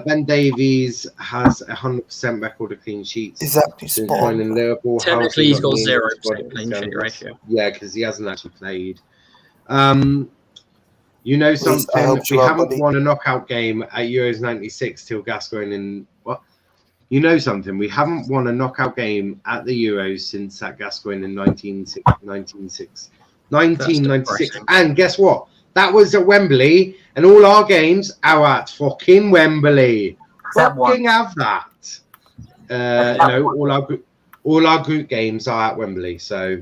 Ben Davies has 100% record of clean sheets. Exactly. In Liverpool. Technically, he's got 0% clean sheet ratio. Yeah, because he hasn't actually played. You know something? We haven't won a knockout game at Euros 96 till Gascoigne in what? You know something? We haven't won a knockout game at the Euros since that Gascoigne in 1996. And guess what? That was at Wembley, and all our games are at fucking Wembley. Fucking have that. No, all our group games are at Wembley. So,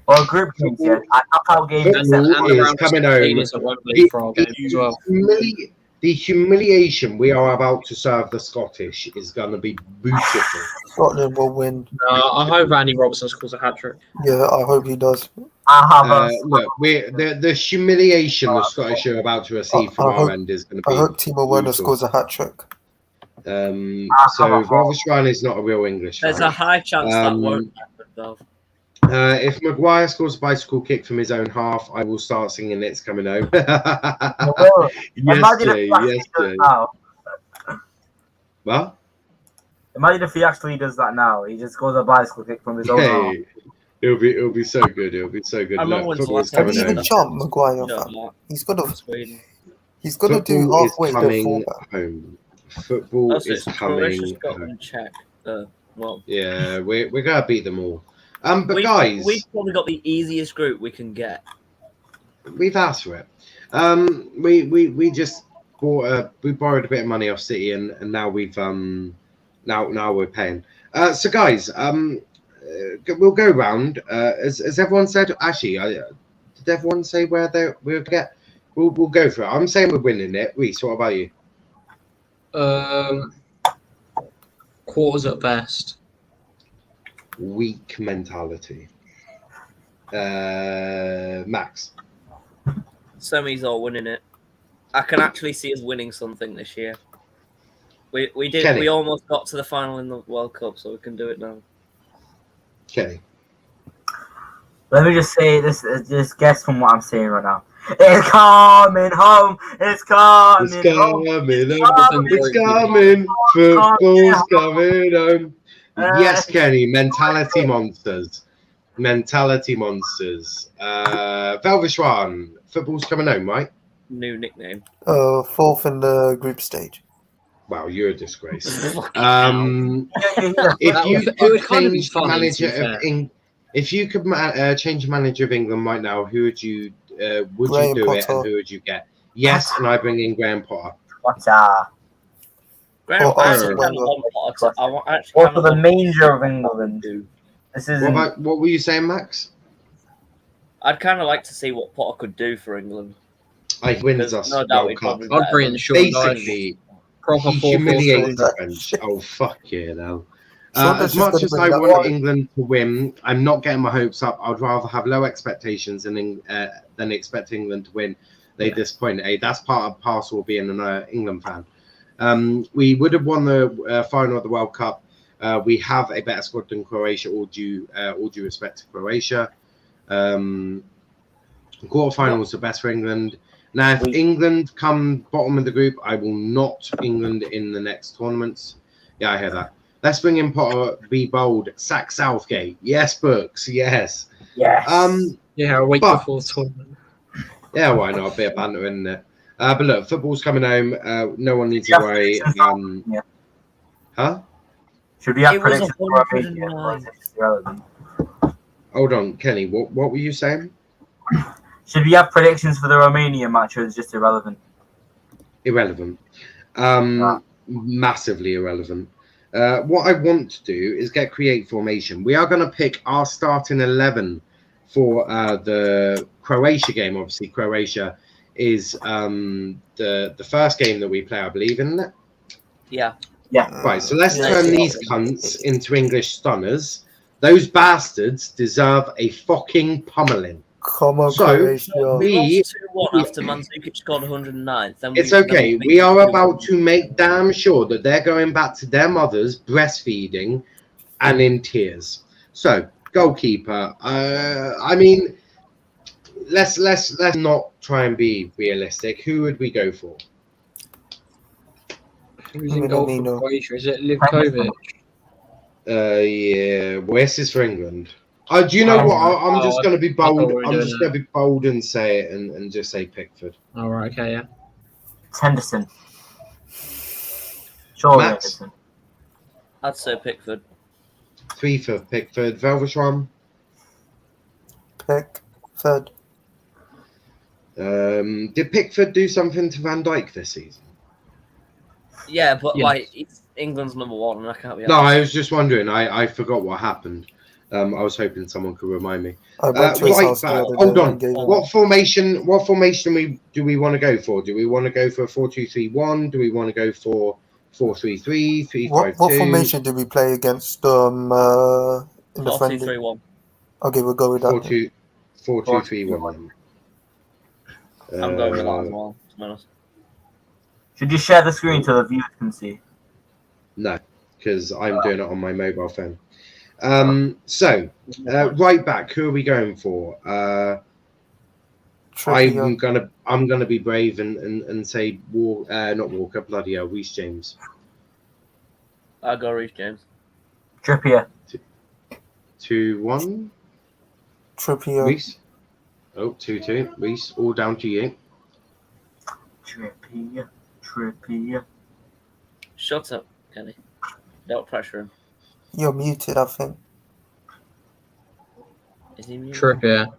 well, group games, yeah. Knockout games is coming home. The humiliation we are about to serve the Scottish is going to be beautiful. Scotland will win. I hope Andy Robertson scores a hat trick. Yeah, I hope he does. Look, the humiliation the Scottish are about to receive from our end is going to be. I hope Timo Werner scores a hat trick. So Valvestrand is not a real English. There's a high chance that won't happen, though. If Maguire scores a bicycle kick from his own half, I will start singing "It's Coming Home." Yes, Jay. What? Imagine if he actually does that now. He just scores a bicycle kick from his own half. It'll be so good. It'll be so good. Have you even jumped Maguire? He's gonna do halfway coming home. Football is coming home. Well, yeah, we're gonna beat them all. But guys, we've probably got the easiest group we can get. We've asked for it. We just we borrowed a bit of money off City, and now we've now we're paying. So guys, we'll go round. Has everyone said? Actually, did everyone say where we'll get? We'll go for it. I'm saying we're winning it. Reece, what about you? Quarters at best. Weak mentality. Max. Semis are winning it. I can actually see us winning something this year. We did. Kenny. We almost got to the final in the World Cup, so we can do it now. Kenny. Let me just say this. Just guess from what I'm saying right now. It's coming home. It's coming home. It's coming. Football's coming home. Yes, Kenny. Mentality monsters. Valvestrand. Football's coming home, right? New nickname. Fourth in the group stage. Wow, you're a disgrace. If you could change manager of England right now, who would you do it, and who would you get? Yes, and I bring in Graham Potter. Graham Potter. Or for the manger of England. This is. What were you saying, Max? I'd kind of like to see what Potter could do for England. He wins us World Cup. I'd bring in the short basically. He humiliates the French. Oh fuck yeah, now. As much as I want England to win, I'm not getting my hopes up. I'd rather have low expectations than expect England to win. They disappointed. Hey, that's part of parcel of being an England fan. We would have won the final of the World Cup. We have a better squad than Croatia. All due respect to Croatia. Quarterfinals are best for England. Now, if England come bottom of the group, I will not England in the next tournaments. Yeah, I hear that. Let's bring in Potter. Be bold. Sack Southgate. Yes, Books. Yes. Yes. Yeah, a week before the tournament. Yeah, why not? A bit of banter in there. But look, football's coming home. No one needs to worry. Huh? Should we have It was predictions for Romania, or is it just irrelevant? Hold on, Kenny. What were you saying? Should we have predictions for the Romania match, or is it just irrelevant? Irrelevant. Massively irrelevant. What I want to do is get create formation. We are going to pick our starting 11 for the Croatia game. Obviously, Croatia is the first game that we play, I believe, isn't it? Yeah. Yeah. Right, so let's turn these cunts into English stunners. Those bastards deserve a fucking pummeling. Come on, Croatia. We lost 2-1 after Mandzukic scored 109th. It's okay. We are about to make damn sure that they're going back to their mothers breastfeeding and in tears. So, goalkeeper. I mean, let's not try and be realistic. Who would we go for? Who's in goal for Croatia? Is it Livkovic? Yeah. West is for England. Do you know what? I'm just going to be bold. I'm just going to be bold and say it and just say Pickford. All right. Okay. Yeah. It's Henderson. Surely Max? Henderson. I'd say Pickford. 3 for Pickford. Velvetron? Pickford. Did Pickford do something to Van Dijk this season? Yeah, but Yes. like it's England's number one, and I can't be. No, I was just wondering. I forgot what happened. I was hoping someone could remind me. I went to his Right house the back. other Hold day on. and gave him- What formation do we want to go for? Do we want to go for a 4-2-3-1? Do we want to go for 4-3-3, 3-5-2? What formation did we play against in the friendly? 4-2-3-1. Okay, we'll go with that. 4-2-3-1. I'm going with that as well. To be honest. Should you share the screen so the viewers can see? No, because I'm doing it on my mobile phone. So, right back. Who are we going for? I'm gonna be brave and say not Walker, bloody hell, Reece James. I'll go Reece James. Trippier. 2-1. Trippier. Reece. 2-2. Reece, all down to you. Trippier. Shut up, Kenny. Don't pressure him. You're muted, I think. Is he muted? Trippier.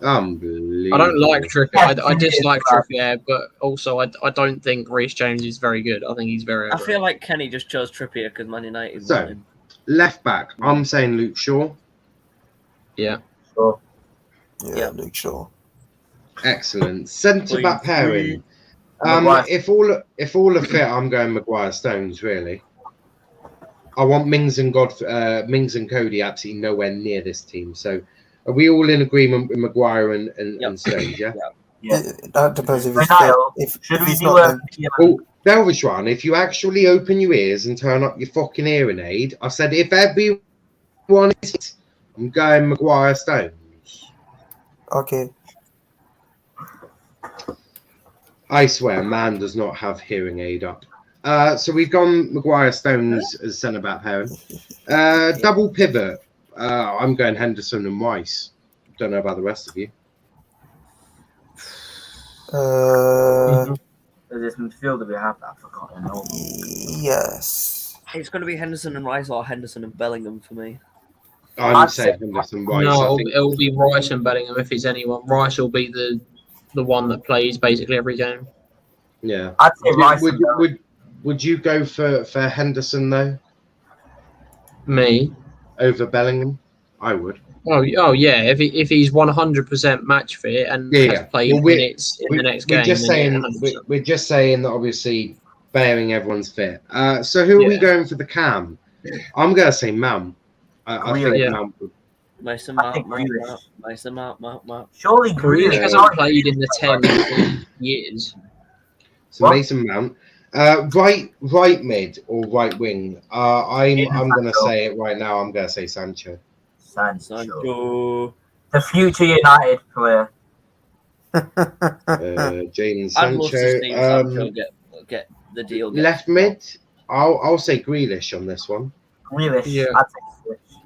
Unbelievable. I don't like Trippier. I dislike Trippier, but also I don't think Reece James is very good. I think he's very. I feel like Kenny just chose Trippier because Man United So, won him. left back. I'm saying Luke Shaw. Yeah. Sure. Yeah, Luke Shaw. Excellent. Centre back pairing. Maguire. If all are fit, I'm going Maguire Stones. Really. I want Mings and Cody absolutely nowhere near this team. So, are we all in agreement with Maguire and Stones? Yeah. Yeah. That depends if he's Niall, fit. If should we he's do not, a then Well, Belvishwan, if you actually open your ears and turn up your fucking hearing aid, I said if everyone is, I'm going Maguire Stones. okay. I swear, man does not have hearing aid up. So we've gone Maguire Stones as centre back pairing. Double pivot. I'm going Henderson and Rice. Don't know about the rest of you. This midfielder we have that? I forgot. I know. Yes. It's going to be Henderson and Rice or Henderson and Bellingham for me. I'm saying Henderson Rice. No, I think it'll be Rice and Bellingham if he's anyone. Rice will be the one that plays basically every game. yeah. I'd say Rice. Would you go for Henderson though Me? over Bellingham? I would. Oh yeah. If he's 100% match fit and Yeah, has played well, minutes in the next game, We're just then saying. yeah, 100%. We're just saying that obviously bearing everyone's fit. So who are we Yeah. going for the cam? I'm gonna say Mount. I think Really? Yeah. Mount. Mason I Mount, think Mount, Grealish. Mount, Mason Mount. Surely Grealish Grealish. hasn't played in the 10 years. So What? Mason Mount, right mid or right wing. I'm gonna Sancho. say it right now. I'm gonna say Sancho. Sancho. Sancho. The future United player. Jadon I'd love to Sancho. see Sancho get the deal. Left mid. I'll say Grealish on this one. Grealish. Yeah. I'd say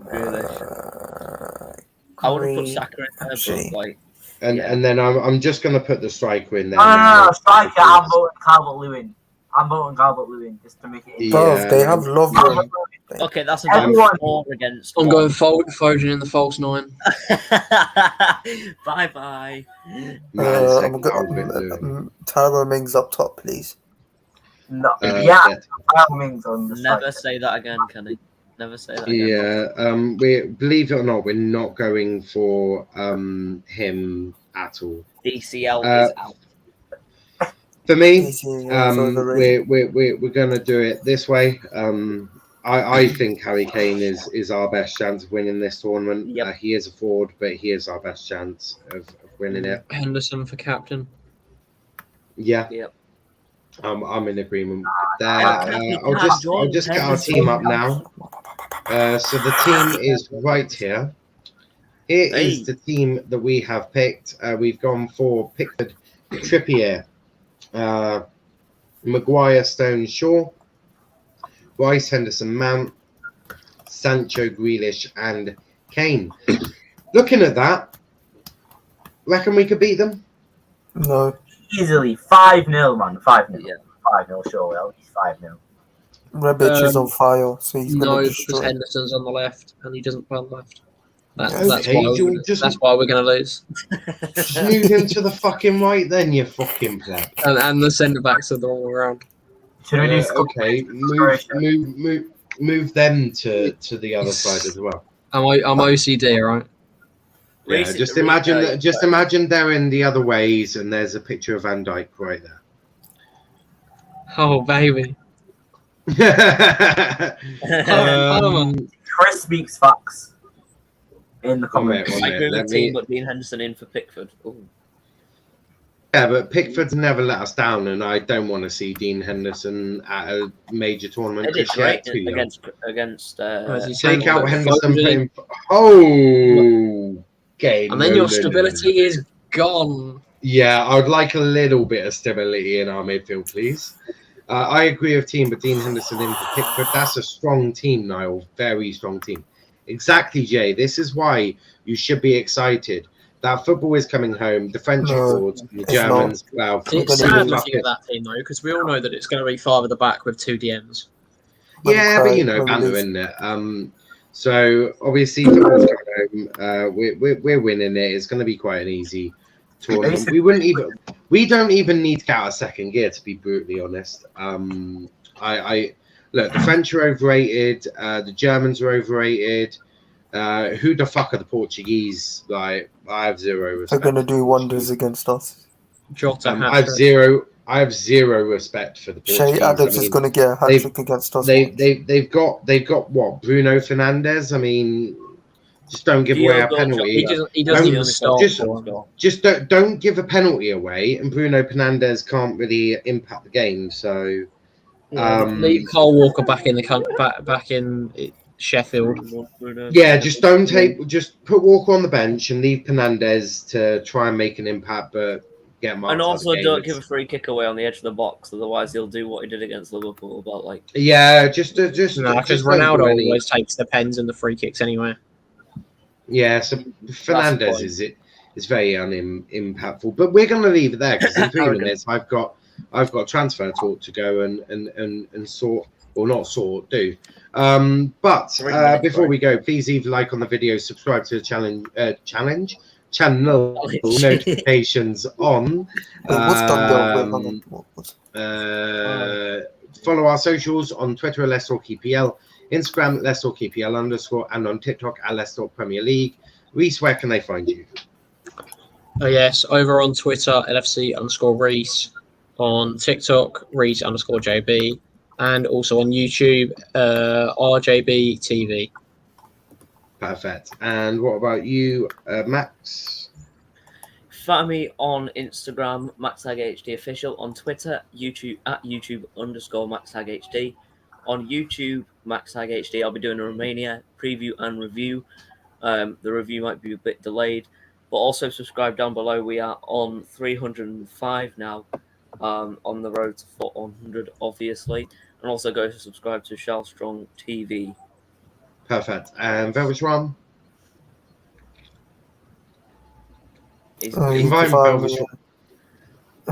Grealish. Grealish. I would have put Saka in there, Actually. but like, And yeah. and then I'm just gonna put the striker in there. No, now. striker. I'm voting Calvert-Lewin. I'm voting Calvert-Lewin just to make it interesting. Bro, Yeah, they no. have Lovren. Calvert-Lewin. Okay, that's a Everyone- good 4 against. I'm 1. going Foden in the false 9. Bye bye. Man said I'm Calvert-Lewin. Tyro Mings up top, please. No, Yeah. Calvert-Lewin's on the Never striker. say that again, Kenny. Never say that again. Yeah, we believe it or not, we're not going for him at all. DCL is out. For me, DCL is overrated. we're gonna do it this way. I think Harry Kane is our best chance of winning this tournament. Yep. He is a forward, but he is our best chance of winning it. Henderson for captain. Yeah. Yep. I'm in agreement with that. I'll just get our team up now. So the team is right here. Here is the team that we have picked. We've gone for Pickford, Trippier, Maguire, Stone, Shaw, Rice, Henderson, Mount, Sancho, Grealish, and Kane. Looking at that, reckon we could beat them? No. Easily 5-0, man. 5-0. Yeah. 5-0, surely. At least 5-0. Rebic is on fire, so he's No, going to because destroy. Henderson's on the left and he doesn't play on the left. Okay, That's why we're going to lose. Just move him to the fucking right then, you fucking pleb. And the centre backs are the wrong way around. Should we do okay, move them to the other side as well. I'm OCD, right? Yeah, just imagine they're in the other ways, and there's a picture of Van Dijk right there. Oh, baby. Chris speaks facts in the comments. I agree with the team, but Dean Henderson in for Pickford. Ooh. Yeah, but Pickford's never let us down, and I don't want to see Dean Henderson at a major tournament. They did great against take out Henderson, put him. Oh, game. And then your stability is gone. Yeah, I would like a little bit of stability in our midfield, please. I agree with team, but Dean Henderson in for Pickford. That's a strong team, Niall. Very strong team. Exactly, Jay. This is why you should be excited. That football is coming home. The French abroad, the Germans. Well, it's sad looking at that team, though, because we all know that it's going to be 5 at the back with 2 DMs. Yeah, but banter in it. So obviously, football's coming home. We're winning it. It's going to be quite an easy tournament. We don't even need to get out of second gear, to be brutally honest. Look, the French are overrated. The Germans are overrated. Who the fuck are the Portuguese? Like, I have zero respect. They're going to do wonders against us. Jota, I have zero respect for the Portuguese. Shea Adams is going to get a hat trick against us. They've got what? Bruno Fernandes. I mean, just don't give away a penalty. He doesn't even start. Just don't give a penalty away, and Bruno Fernandes can't really impact the game. So leave Kyle Walker back in the back in Sheffield. Yeah, just put Walker on the bench and leave Fernandes to try and make an impact, but get marked. And also don't give a free kick away on the edge of the box, otherwise he'll do what he did against Liverpool. But like, yeah, because Ronaldo always takes the pens and the free kicks anyway. Yeah, so Fernandes is very unimpactful, but we're going to leave it there because in 3 minutes I've got transfer talk to go and sort. Or not sort, do. But before we go, please leave a like on the video, subscribe to the channel, notifications on. Follow our socials on Twitter at Let's Talk EPL, Instagram at Let's Talk EPL_, and on TikTok at Let's Talk Premier League. Reese, where can they find you? Oh yes, over on Twitter, LFC_Reese, on TikTok, Reese_JB. And also on YouTube, RJB TV. Perfect. And what about you, Max? Find me on Instagram, MaxHagHD Official, on Twitter, YouTube at YouTube_MaxHagHD. On YouTube, MaxHagHD. I'll be doing a Romania preview and review. The review might be a bit delayed, but also subscribe down below. We are on 305 now, on the road to 400, obviously. And also go to subscribe to Shell Strong TV. Perfect. And Velvet's Ron? You can find me.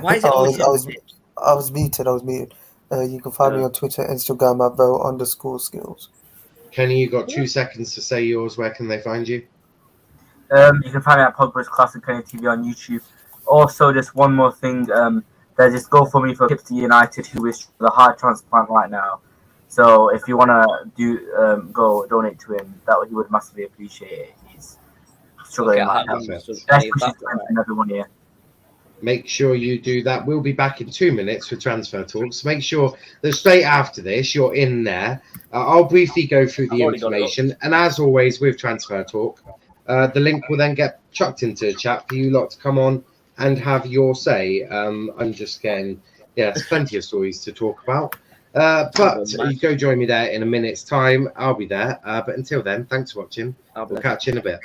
Why is it always I was muted. You can find me on Twitter, Instagram at vel_skills. Kenny, you got 2 seconds to say yours. Where can they find you? You can find me at Pogba's Classic Kenny TV on YouTube. Also, just one more thing. There's this GoFundMe for Hipster United, who is the heart transplant right now. So if you want to go donate to him, he would massively appreciate it. He's struggling. Everyone here. Make sure you do that. We'll be back in 2 minutes for transfer talks. Make sure that straight after this, you're in there. I'll briefly go through the information. And as always, with transfer talk, the link will then get chucked into the chat for you lot to come on and have your say. I'm just getting, there's plenty of stories to talk about. But you go join me there in a minute's time. I'll be there. But until then, thanks for watching. We'll catch you in a bit.